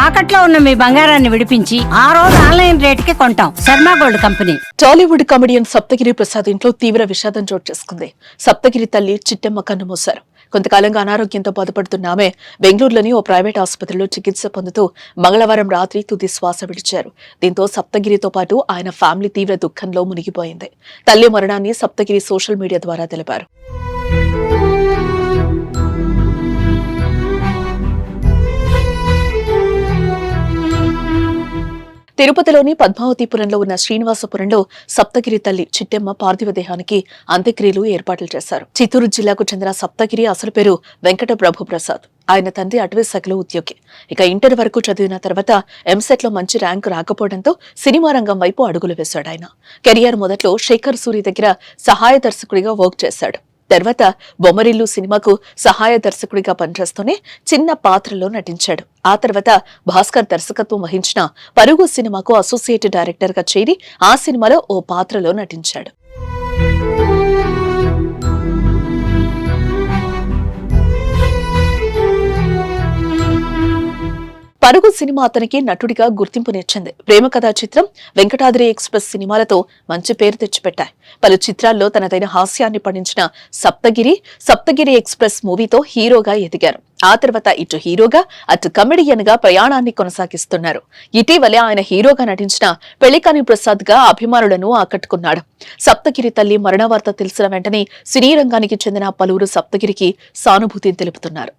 తాకట్లో ఉన్న మీ బంగారాన్ని విడిపించి ఆ రోజు ఆన్లైన్ రేటుకి కొంటాం. Sharma gold company. Tollywood comedian Saptagiri Prasad ఇంట్లో తీవ్ర విషాదం చోటు చేసుకుంది. సప్తగిరి తల్లి చిట్టెమ్మ కన్నుమూశారు. కొంతకాలంగా అనారోగ్యంతో బాధపడుతున్న ఆమె బెంగళూరులోని ఓ ప్రైవేట్ ఆసుపత్రిలో చికిత్స పొందుతూ మంగళవారం రాత్రి తుది శ్వాస విడిచారు. దీంతో సప్తగిరితో పాటు ఆయన ఫ్యామిలీ తీవ్ర దుఃఖంలో మునిగిపోయింది. తల్లి మరణాన్ని సప్తగిరి సోషల్ మీడియా ద్వారా తెలిపారు. తిరుపతిలోని పద్మావతిపురంలో ఉన్న శ్రీనివాసపురంలో సప్తగిరి తల్లి చిట్టెమ్మ పార్థివ దేహానికి అంత్యక్రియలు ఏర్పాట్లు చేశారు. చిత్తూరు జిల్లాకు చెందిన సప్తగిరి అసలు పేరు వెంకట ప్రభు ప్రసాద్. ఆయన తండ్రి అటవీ శాఖలో ఉద్యోగి. ఇక ఇంటర్ వరకు చదివిన తర్వాత ఎంసెట్ లో మంచి ర్యాంకు రాకపోవడంతో సినిమా రంగం వైపు అడుగులు వేశాడు. ఆయన కెరియర్ మొదట్లో శేఖర్ సూరి దగ్గర సహాయ దర్శకుడిగా వర్క్ చేశాడు. తర్వాత బొమ్మరిల్లు సినిమాకు సహాయ దర్శకుడిగా పనిచేస్తూనే చిన్న పాత్రలో నటించాడు. ఆ తర్వాత భాస్కర్ దర్శకత్వం వహించిన పరుగు సినిమాకు అసోసియేట్ డైరెక్టర్ గా చేరి ఆ సినిమాలో ఓ పాత్రలో నటించాడు. పరుగు సినిమా అతనికి నటుడిగా గుర్తింపునిచ్చింది. ప్రేమ కథా చిత్రం, వెంకటాద్రి ఎక్స్ప్రెస్ సినిమాలతో మంచి పేరు తెచ్చిపెట్టాయి. పలు చిత్రాల్లో తనదైన హాస్యాన్ని పండించిన సప్తగిరి ఎక్స్ప్రెస్ మూవీతో హీరోగా ఎదిగారు. ఆ తర్వాత ఇటు హీరోగా అటు కమెడియన్ గా ప్రయాణాన్ని కొనసాగిస్తున్నారు. ఇటీవలే ఆయన హీరోగా నటించిన పెళ్లికాని ప్రసాద్ గా అభిమానులను ఆకట్టుకున్నాడు. సప్తగిరి తల్లి మరణ వార్త తెలిసిన వెంటనే సినీ రంగానికి చెందిన పలువురు సప్తగిరికి సానుభూతిని తెలుపుతున్నారు.